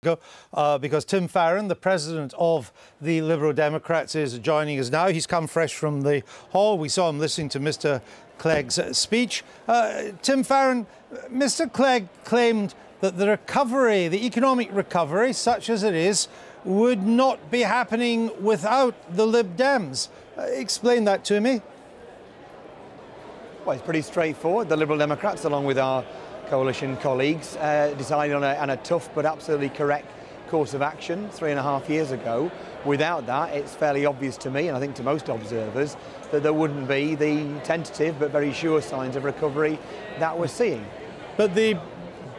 ago, because Tim Farron, the president of the Liberal Democrats, is joining us now. He's come fresh from the hall. We saw him listening to Mr. Clegg's speech. Tim Farron, Mr. Clegg claimed that the recovery, the economic recovery, such as it is, would not be happening without the Lib Dems. Explain that to me. Well, it's pretty straightforward. The Liberal Democrats, along with our coalition colleagues, decided on a tough but absolutely correct course of action 3.5 years ago. Without that, it's fairly obvious to me, and I think to most observers, that there wouldn't be the tentative but very sure signs of recovery that we're seeing. But the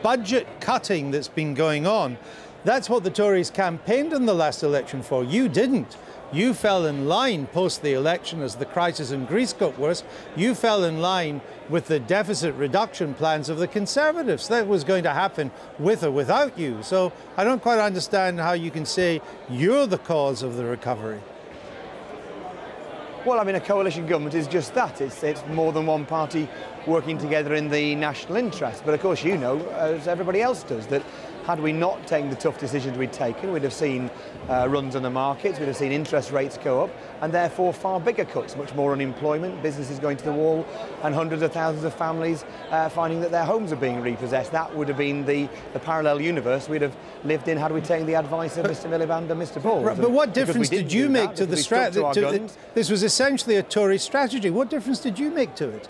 budget cutting that's been going on, that's what the Tories campaigned in the last election for. You didn't. You fell in line post the election as the crisis in Greece got worse. You fell in line with the deficit reduction plans of the Conservatives. That was going to happen with or without you. So I don't quite understand how you can say you're the cause of the recovery. Well, I mean, a coalition government is just that. It's more than one party working together in the national interest. But of course, you know, as everybody else does, that had we not taken the tough decisions we'd taken, we'd have seen runs on the markets, we'd have seen interest rates go up, and therefore far bigger cuts, much more unemployment, businesses going to the wall, and hundreds of thousands of families finding that their homes are being repossessed. That would have been the parallel universe we'd have lived in had we taken the advice of Mr. Miliband and Mr. Balls. But what difference did you make to the strategy? This was essentially a Tory strategy. What difference did you make to it?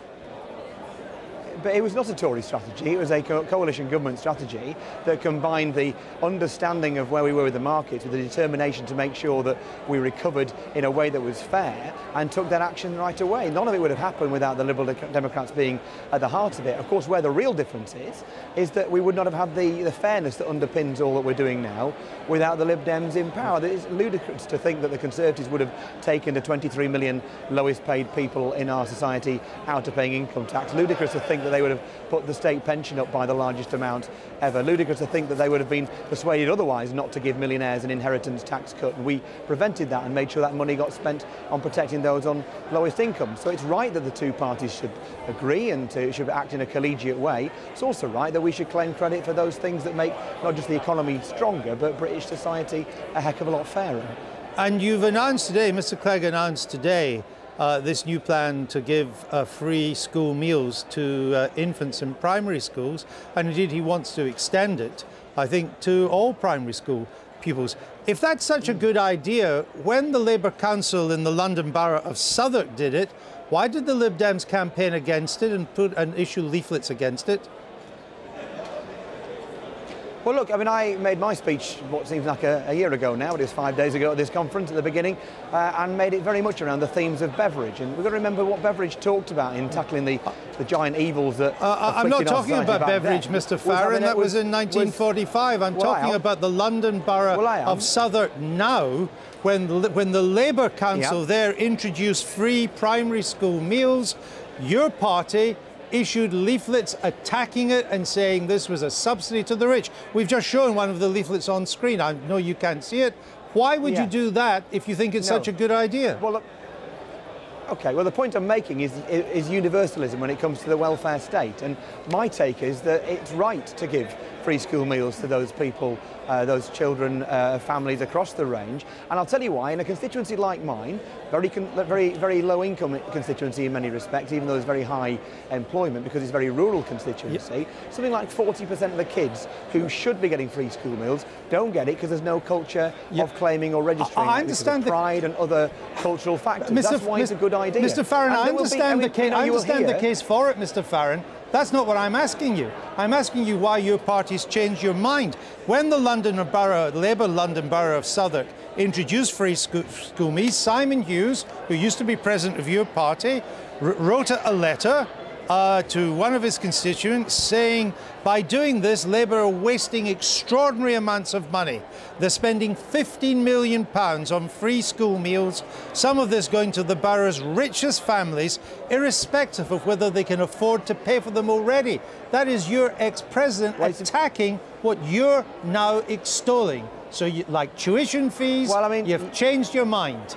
But it was not a Tory strategy, it was a coalition government strategy that combined the understanding of where we were with the markets with the determination to make sure that we recovered in a way that was fair and took that action right away. None of it would have happened without the Liberal Democrats being at the heart of it. Of course, where the real difference is that we would not have had the fairness that underpins all that we're doing now without the Lib Dems in power. It's ludicrous to think that the Conservatives would have taken the 23 million lowest paid people in our society out of paying income tax. Ludicrous to think that they would have put the state pension up by the largest amount ever. Ludicrous to think that they would have been persuaded otherwise not to give millionaires an inheritance tax cut. And we prevented that and made sure that money got spent on protecting those on lowest income. So it's right that the two parties should agree and should act in a collegiate way. It's also right that we should claim credit for those things that make not just the economy stronger, but British society a heck of a lot fairer. And you've announced today, Mr. Clegg announced today, this new plan to give free school meals to infants in primary schools, and indeed he wants to extend it, I think, to all primary school pupils. If that's such a good idea, when the Labour Council in the London Borough of Southwark did it, why did the Lib Dems campaign against it and issue leaflets against it? Well, look, I mean, I made my speech what seems like a year ago now, it was 5 days ago at this conference at the beginning, and made it very much around the themes of beverage. And we've got to remember what beverage talked about in tackling the giant evils that I'm not talking about beverage, Mr. Farron. That was in 1945. I'm talking about the London Borough of Southwark now, when the Labour Council there introduced free primary school meals. Your party issued leaflets attacking it and saying this was a subsidy to the rich. We've just shown one of the leaflets on screen. I know you can't see it. Why would you do that if you think it's such a good idea? Well, look, OK, well, the point I'm making is universalism when it comes to the welfare state. And my take is that it's right to give free school meals to those people, those children, families across the range. And I'll tell you why. In a constituency like mine, very low income constituency in many respects, even though there's very high employment because it's a very rural constituency, something like 40% of the kids who should be getting free school meals don't get it because there's no culture of claiming or registering. I understand pride and other cultural factors. That's why it's a good idea. Mr. Farron, I understand the case for it, Mr. Farron. That's not what I'm asking you. I'm asking you why your party's changed your mind. When the Labour London Borough of Southwark introduced free school meals, Simon Hughes, who used to be president of your party, wrote a letter to one of his constituents saying, by doing this, Labour are wasting extraordinary amounts of money. They're spending £15 million on free school meals, some of this going to the borough's richest families, irrespective of whether they can afford to pay for them already. That is your ex-president attacking what you're now extolling. So, like tuition fees, you've changed your mind.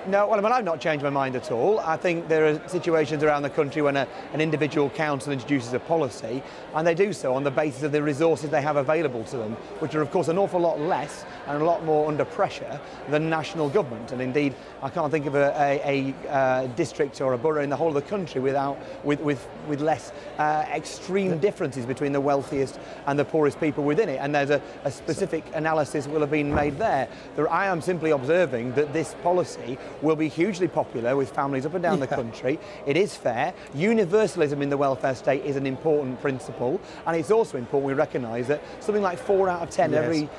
No, well, I mean, I've not changed my mind at all. I think there are situations around the country when an individual council introduces a policy, and they do so on the basis of the resources they have available to them, which are, of course, an awful lot less and a lot more under pressure than national government. And indeed, I can't think of a district or a borough in the whole of the country with less extreme differences between the wealthiest and the poorest people within it. And there's a specific analysis will have been made there. I am simply observing that this policy will be hugely popular with families up and down the country. It is fair. Universalism in the welfare state is an important principle, and it's also important we recognise that something like 4 out of 10 every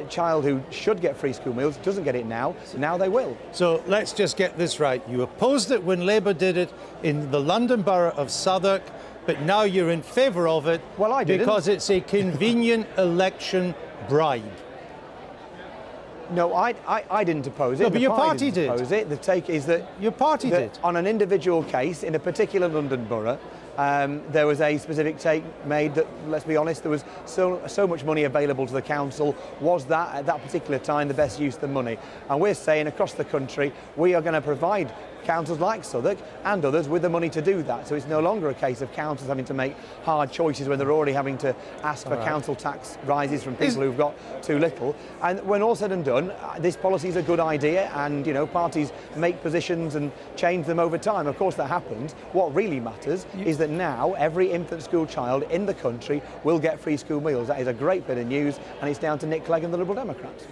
child who should get free school meals doesn't get it now. Now they will. So let's just get this right. You opposed it when Labour did it in the London Borough of Southwark, but now you're in favour of it. Well, I didn't. Because it's a convenient election bribe. No, I didn't oppose it. No, but your party did. Oppose it. The take is that your party did. On an individual case in a particular London borough, there was a specific take made that, let's be honest, there was so much money available to the council. Was that at that particular time the best use of the money? And we're saying across the country we are going to provide councils like Southwark and others with the money to do that. So it's no longer a case of councils having to make hard choices when they're already having to ask for council tax rises from people who've got too little. And when all said and done, this policy is a good idea, and you know, parties make positions and change them over time. Of course that happens. What really matters is that now every infant school child in the country will get free school meals. That is a great bit of news, and it's down to Nick Clegg and the Liberal Democrats.